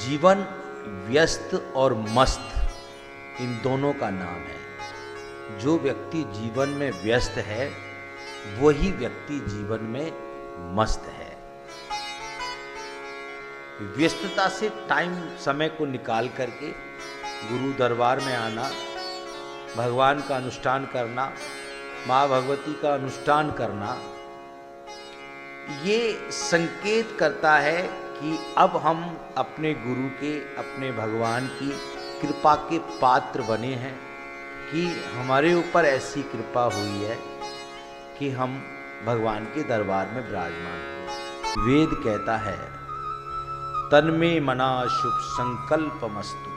जीवन व्यस्त और मस्त इन दोनों का नाम है। जो व्यक्ति जीवन में व्यस्त है वही व्यक्ति जीवन में मस्त है। व्यस्तता से समय को निकाल करके गुरु दरबार में आना, भगवान का अनुष्ठान करना, माँ भगवती का अनुष्ठान करना, ये संकेत करता है कि अब हम अपने गुरु के, अपने भगवान की कृपा के पात्र बने हैं, कि हमारे ऊपर ऐसी कृपा हुई है कि हम भगवान के दरबार में विराजमान हैं। वेद कहता है तन्मे मना शुभ संकल्पमस्तु,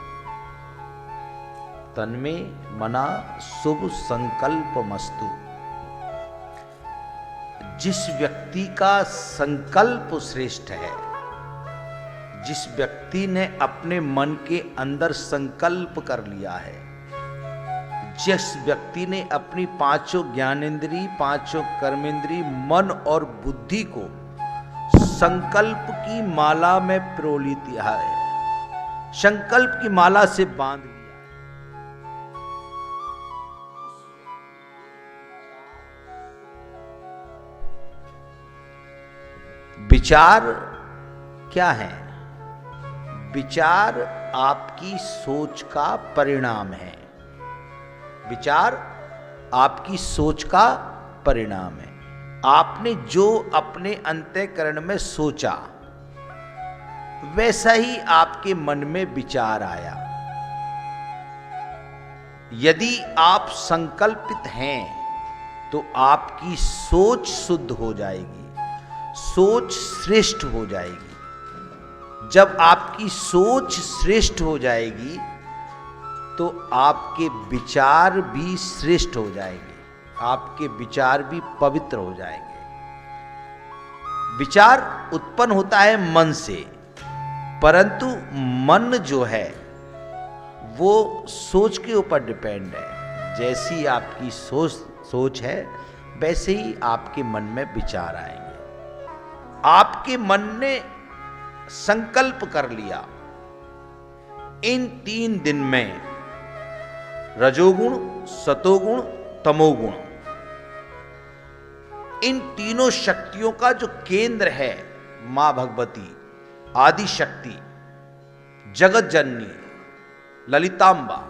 तन्मे मना शुभ संकल्पमस्तु। जिस व्यक्ति का संकल्प श्रेष्ठ है, जिस व्यक्ति ने अपने मन के अंदर संकल्प कर लिया है, जिस व्यक्ति ने अपनी पांचों ज्ञानेंद्री, पांचों कर्मेंद्री, मन और बुद्धि को संकल्प की माला में पिरो लिया है, संकल्प की माला से बांध लिया, विचार क्या है? विचार आपकी सोच का परिणाम है। विचार आपकी सोच का परिणाम है। आपने जो अपने अंतःकरण में सोचा वैसा ही आपके मन में विचार आया। यदि आप संकल्पित हैं तो आपकी सोच शुद्ध हो जाएगी, सोच श्रेष्ठ हो जाएगी। जब आपकी सोच श्रेष्ठ हो जाएगी तो आपके विचार भी श्रेष्ठ हो जाएंगे, आपके विचार भी पवित्र हो जाएंगे। विचार उत्पन्न होता है मन से, परंतु मन जो है वो सोच के ऊपर डिपेंड है। जैसी आपकी सोच है वैसे ही आपके मन में विचार आएंगे। आपके मन ने संकल्प कर लिया, इन 3 दिन में रजोगुण, सतोगुण, तमोगुण, इन तीनों शक्तियों का जो केंद्र है मां भगवती, आदि शक्ति, जगत जननी, ललितांबा,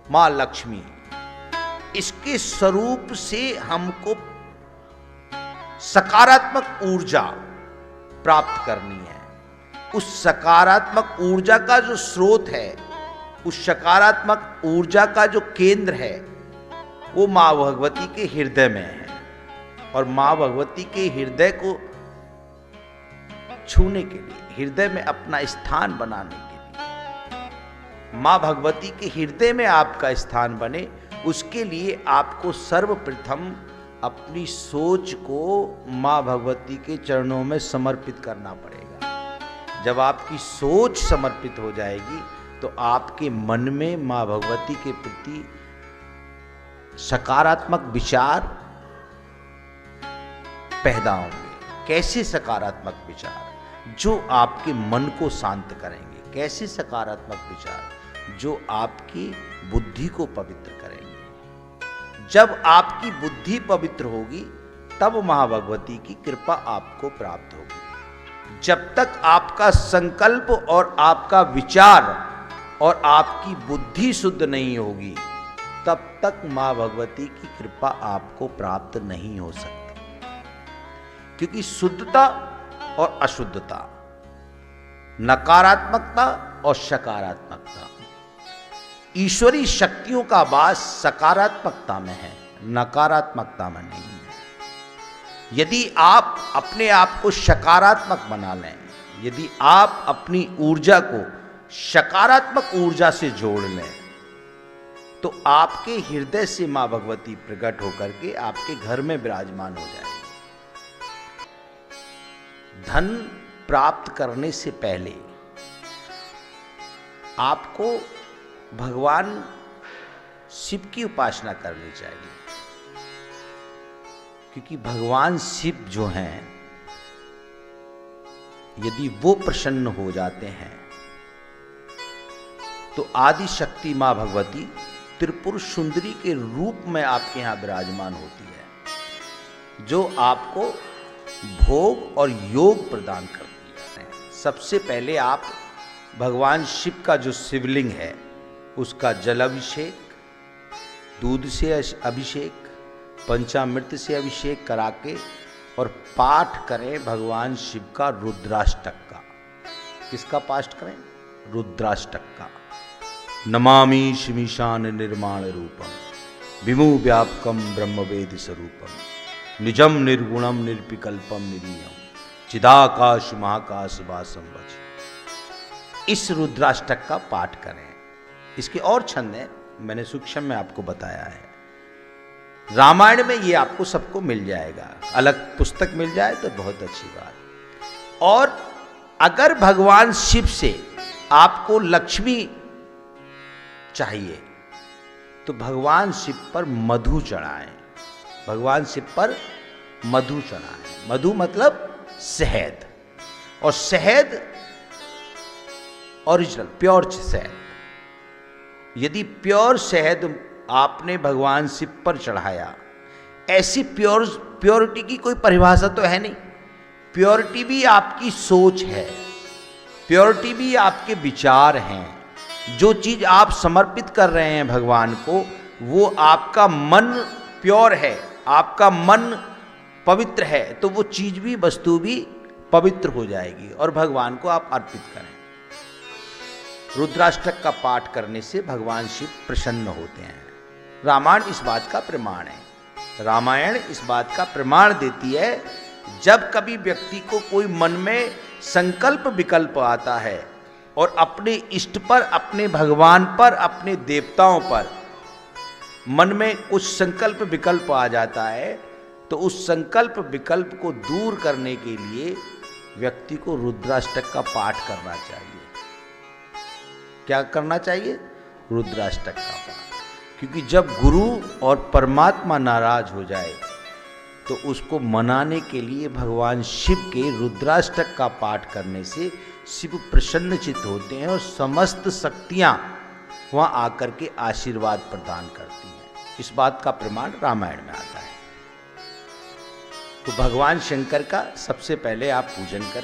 मां लक्ष्मी, इसके स्वरूप से हमको सकारात्मक ऊर्जा प्राप्त करनी है। उस सकारात्मक ऊर्जा का जो स्रोत है, उस सकारात्मक ऊर्जा का जो केंद्र है वो मां भगवती के हृदय में है। और मां भगवती के हृदय को छूने के लिए, हृदय में अपना स्थान बनाने के लिए, मां भगवती के हृदय में आपका स्थान बने, उसके लिए आपको सर्वप्रथम अपनी सोच को मां भगवती के चरणों में समर्पित करना पड़ेगा। जब आपकी सोच समर्पित हो जाएगी तो आपके मन में मां भगवती के प्रति सकारात्मक विचार पैदा होंगे। कैसे सकारात्मक विचार? जो आपके मन को शांत करेंगे। कैसे सकारात्मक विचार? जो आपकी बुद्धि को पवित्र करेंगे। जब आपकी बुद्धि पवित्र होगी तब मां भगवती की कृपा आपको प्राप्त होगी। जब तक आपका संकल्प और आपका विचार और आपकी बुद्धि शुद्ध नहीं होगी तब तक मां भगवती की कृपा आपको प्राप्त नहीं हो सकती। क्योंकि शुद्धता और अशुद्धता, नकारात्मकता और सकारात्मकता, ईश्वरी शक्तियों का वास सकारात्मकता में है, नकारात्मकता में नहीं है। यदि आप अपने आप को सकारात्मक बना लें, यदि आप अपनी ऊर्जा को सकारात्मक ऊर्जा से जोड़ लें तो आपके हृदय से मां भगवती प्रकट होकर के आपके घर में विराजमान हो जाएगी। धन प्राप्त करने से पहले आपको भगवान शिव की उपासना करनी चाहिए, क्योंकि भगवान शिव जो हैं, यदि वो प्रसन्न हो जाते हैं तो आदि शक्ति माँ भगवती त्रिपुर सुंदरी के रूप में आपके यहाँ विराजमान होती है, जो आपको भोग और योग प्रदान करती है। सबसे पहले आप भगवान शिव का जो शिवलिंग है उसका जल अभिषेक, दूध से अभिषेक, पंचामृत से अभिषेक करा के और पाठ करें भगवान शिव का रुद्राष्टक का। किसका पाठ करें? रुद्राष्टक का। नमामि शिमीशान निर्माण रूपम विमु व्यापकम ब्रह्मवेद स्वरूपम निजम निर्गुणम निर्विकल्पम निरीयम चिदाकाश महाकाश वासम वच। इस रुद्राष्टक का पाठ करें। इसके और छंद हैं, मैंने सूक्ष्म में आपको बताया है। रामायण में ये आपको सबको मिल जाएगा, अलग पुस्तक मिल जाए तो बहुत अच्छी बात। और अगर भगवान शिव से आपको लक्ष्मी चाहिए तो भगवान शिव पर मधु चढ़ाएं। भगवान शिव पर मधु चढ़ाएं। मधु मतलब शहद, और शहद ओरिजिनल प्योर शहद। यदि प्योर शहद आपने भगवान शिव पर चढ़ाया, ऐसी प्योरिटी की कोई परिभाषा तो है नहीं। प्योरिटी भी आपकी सोच है, प्योरिटी भी आपके विचार हैं। जो चीज आप समर्पित कर रहे हैं भगवान को, वो आपका मन प्योर है, आपका मन पवित्र है, तो वो चीज भी, वस्तु भी पवित्र हो जाएगी और भगवान को आप अर्पित करें। रुद्राष्टक का पाठ करने से भगवान शिव प्रसन्न होते हैं। रामायण इस बात का प्रमाण है। रामायण इस बात का प्रमाण देती है, जब कभी व्यक्ति को कोई मन में संकल्प विकल्प आता है और अपने इष्ट पर, अपने भगवान पर, अपने देवताओं पर मन में कुछ संकल्प विकल्प आ जाता है, तो उस संकल्प विकल्प को दूर करने के लिए व्यक्ति को रुद्राष्टक का पाठ करना चाहिए। क्या करना चाहिए? रुद्राष्टक का पाठ। क्योंकि जब गुरु और परमात्मा नाराज हो जाए तो उसको मनाने के लिए भगवान शिव के रुद्राष्टक का पाठ करने से शिव प्रसन्नचित होते हैं और समस्त शक्तियां वहां आकर के आशीर्वाद प्रदान करती हैं। इस बात का प्रमाण रामायण में आता है। तो भगवान शंकर का सबसे पहले आप पूजन करें।